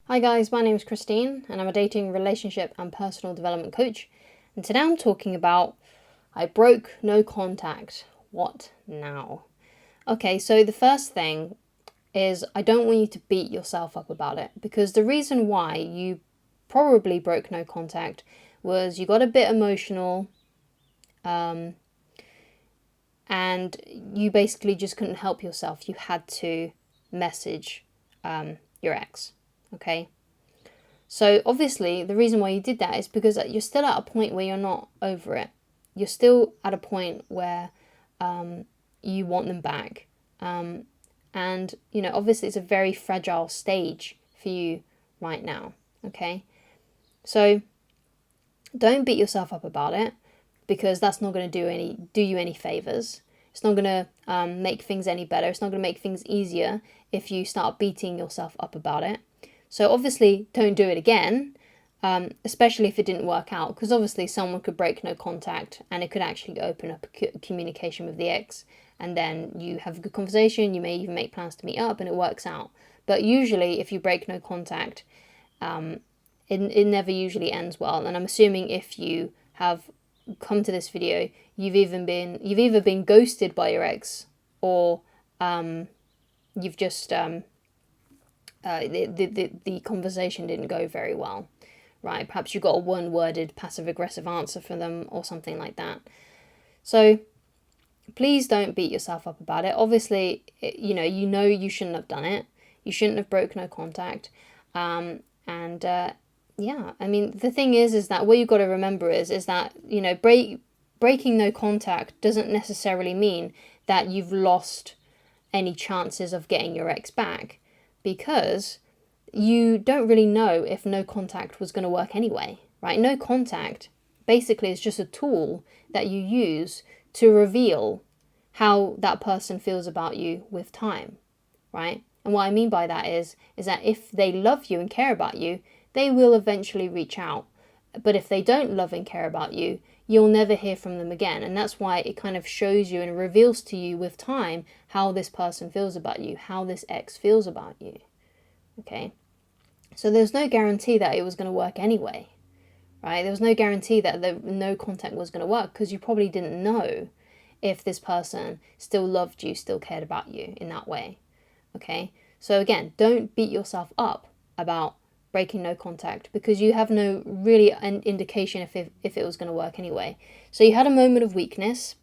Hi guys, my name is Christine and I'm a dating, relationship and personal development coach. And today I'm talking about I broke no contact. What now? Okay, so the first thing is I don't want you to beat yourself up about it, because the reason why you probably broke no contact was you got a bit emotional, and you basically just couldn't help yourself. You had to message your ex, okay? So obviously the reason why you did that is because you're still at a point where you're not over it. You're still at a point where you want them back. And, obviously it's a very fragile stage for you right now, okay? So don't beat yourself up about it, because that's not going to do you any favors. It's not going to make things any better. It's not going to make things easier if you start beating yourself up about it. So obviously don't do it again, especially if it didn't work out, because obviously someone could break no contact and it could actually open up a communication with the ex, and then you have a good conversation. You may even make plans to meet up and it works out. But usually if you break no contact, it never usually ends well. And I'm assuming if you have come to this video, you've either been ghosted by your ex, or you've just the conversation didn't go very well, right? Perhaps you got a one-worded passive-aggressive answer from them or something like that. So please don't beat yourself up about it. Obviously, you know you shouldn't have done it. You shouldn't have broken no contact. Yeah, I mean, the thing is that what you've got to remember is that, breaking no contact doesn't necessarily mean that you've lost any chances of getting your ex back, because you don't really know if no contact was going to work anyway, right? No contact basically is just a tool that you use to reveal how that person feels about you with time, right? And what I mean by that is that if they love you and care about you, they will eventually reach out. But if they don't love and care about you, you'll never hear from them again. And that's why it kind of shows you and reveals to you with time how this person feels about you, how this ex feels about you. Okay? So there's no guarantee that it was going to work anyway, right? There was no guarantee that the no contact was going to work, because you probably didn't know if this person still loved you, still cared about you in that way. Okay? So again, don't beat yourself up about breaking no contact, because you have no really an indication if it was going to work anyway. So you had a moment of weakness,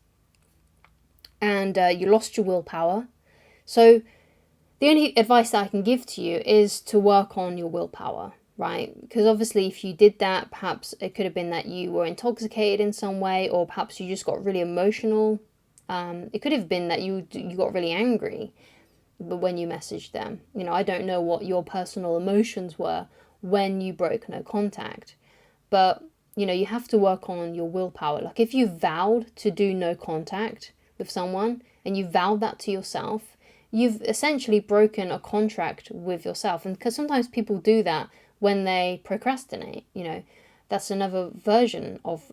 and you lost your willpower. So the only advice that I can give to you is to work on your willpower, right? Because obviously if you did that, perhaps it could have been that you were intoxicated in some way, or perhaps you just got really emotional. It could have been that you got really angry when you messaged them. I don't know what your personal emotions were when you broke no contact, but you have to work on your willpower. Like, if you vowed to do no contact with someone and you vowed that to yourself, you've essentially broken a contract with yourself. And because sometimes people do that when they procrastinate, that's another version of,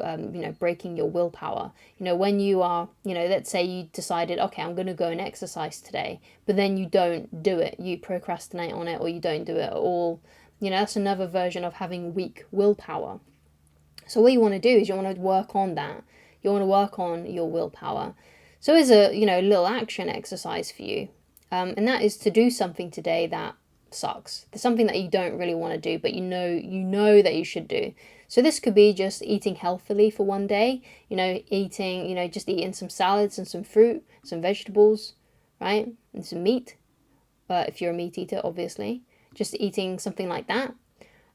breaking your willpower. When you are, let's say you decided, okay, I'm going to go and exercise today, but then you don't do it. You procrastinate on it, or you don't do it at all. That's another version of having weak willpower. So what you want to do is you want to work on that. You want to work on your willpower. So here's a, little action exercise for you. And that is to do something today that sucks. There's something that you don't really want to do, but you know that you should do. So this could be just eating healthily for one day, just eating some salads and some fruit, some vegetables, right? And some meat, if you're a meat eater, obviously. Just eating something like that.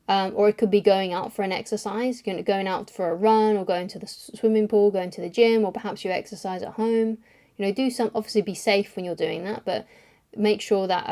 Or it could be going out for an exercise, going out for a run, or going to the swimming pool, going to the gym, or perhaps you exercise at home. Obviously be safe when you're doing that, but make sure that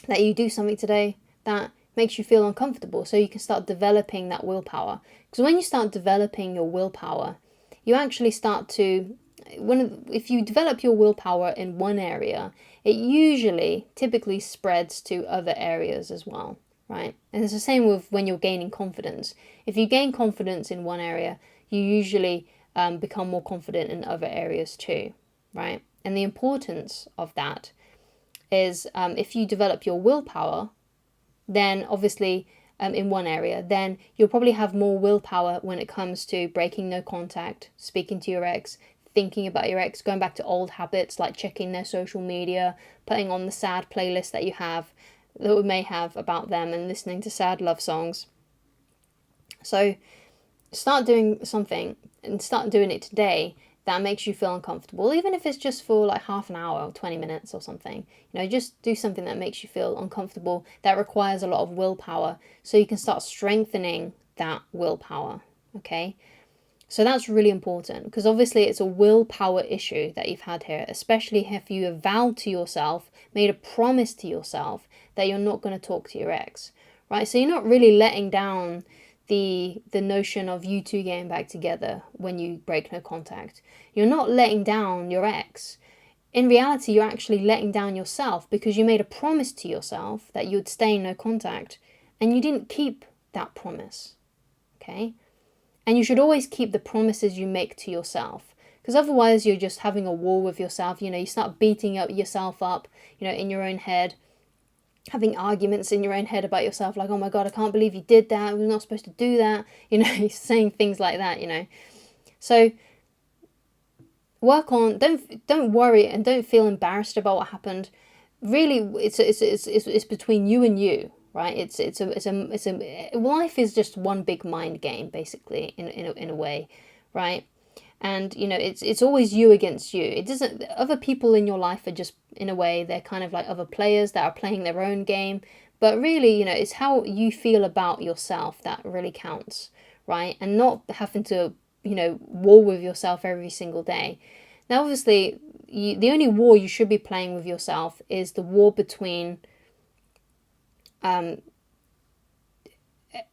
that you do something today that makes you feel uncomfortable, so you can start developing that willpower. Because when you start developing your willpower, you actually start to, if you develop your willpower in one area, it typically spreads to other areas as well, right? And it's the same with when you're gaining confidence. If you gain confidence in one area, you usually become more confident in other areas too, right? And the importance of that is, if you develop your willpower, then obviously in one area, then you'll probably have more willpower when it comes to breaking no contact, speaking to your ex, thinking about your ex, going back to old habits like checking their social media, putting on the sad playlist that you have, that we may have about them, and listening to sad love songs. So start doing something, and start doing it today, that makes you feel uncomfortable, even if it's just for like half an hour or 20 minutes or something. Just do something that makes you feel uncomfortable, that requires a lot of willpower, so you can start strengthening that willpower, okay? So that's really important, because obviously it's a willpower issue that you've had here, especially if you have vowed to yourself, made a promise to yourself that you're not going to talk to your ex, right? So you're not really letting down the notion of you two getting back together when you break no contact. You're not letting down your ex. In reality, you're actually letting down yourself, because you made a promise to yourself that you'd stay in no contact, and you didn't keep that promise, okay? And you should always keep the promises you make to yourself, because otherwise you're just having a war with yourself. You start beating yourself up, in your own head, having arguments in your own head about yourself, like, oh my God, I can't believe you did that. We're not supposed to do that. Saying things like that, So work on, don't worry and don't feel embarrassed about what happened. Really, it's between you and you, right? Life is just one big mind game, basically, in a way, right? And it's always you against you. It doesn't, other people in your life are just, in a way, they're kind of like other players that are playing their own game, but really, it's how you feel about yourself that really counts, right? And not having to war with yourself every single day. Now obviously the only war you should be playing with yourself is the war between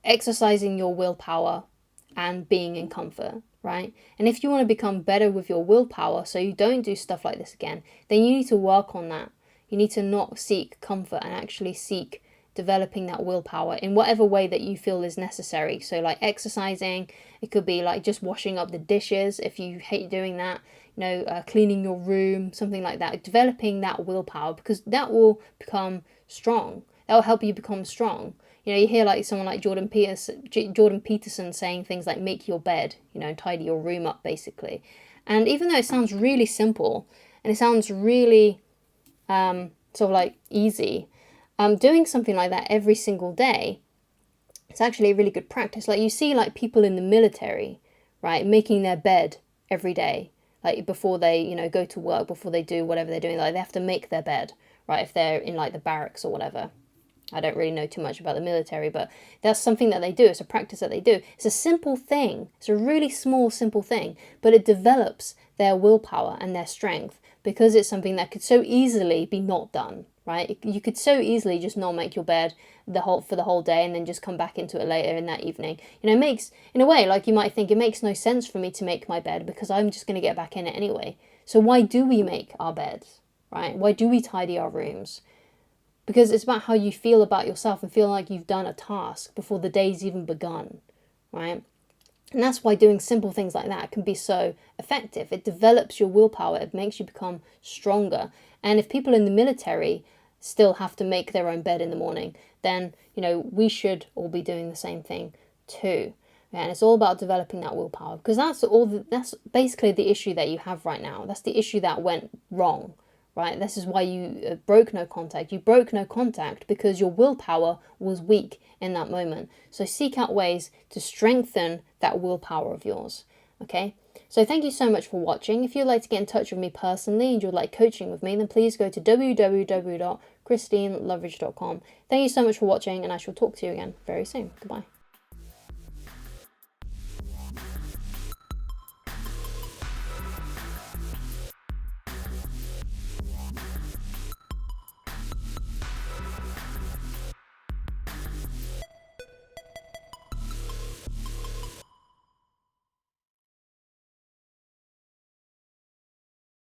exercising your willpower and being in comfort, right? And if you want to become better with your willpower so you don't do stuff like this again, then you need to work on that. You need to not seek comfort and actually seek developing that willpower in whatever way that you feel is necessary. So like exercising, it could be like just washing up the dishes if you hate doing that, cleaning your room, something like that. Developing that willpower, because that will become strong. That will help you become strong. You hear like someone like Jordan Peterson saying things like make your bed, tidy your room up, basically. And even though it sounds really simple and it sounds really sort of like easy, doing something like that every single day, it's actually a really good practice. Like you see like people in the military, right, making their bed every day, like before they, go to work, before they do whatever they're doing, like they have to make their bed, right, if they're in like the barracks or whatever. I don't really know too much about the military, but that's something that they do. It's a practice that they do. It's a simple thing. It's a really small, simple thing, but it develops their willpower and their strength, because it's something that could so easily be not done, right? You could so easily just not make your bed for the whole day and then just come back into it later in that evening. It makes, in a way, like you might think, it makes no sense for me to make my bed because I'm just going to get back in it anyway. So why do we make our beds, right? Why do we tidy our rooms? Because it's about how you feel about yourself and feel like you've done a task before the day's even begun, right? And that's why doing simple things like that can be so effective. It develops your willpower. It makes you become stronger. And if people in the military still have to make their own bed in the morning, then, we should all be doing the same thing too. And it's all about developing that willpower, because that's basically the issue that you have right now. That's the issue that went wrong. Right, this is why you broke no contact. You broke no contact because your willpower was weak in that moment. So seek out ways to strengthen that willpower of yours. Okay, so thank you so much for watching. If you'd like to get in touch with me personally and you'd like coaching with me, then please go to www.christineloveridge.com. Thank you so much for watching, and I shall talk to you again very soon. Goodbye.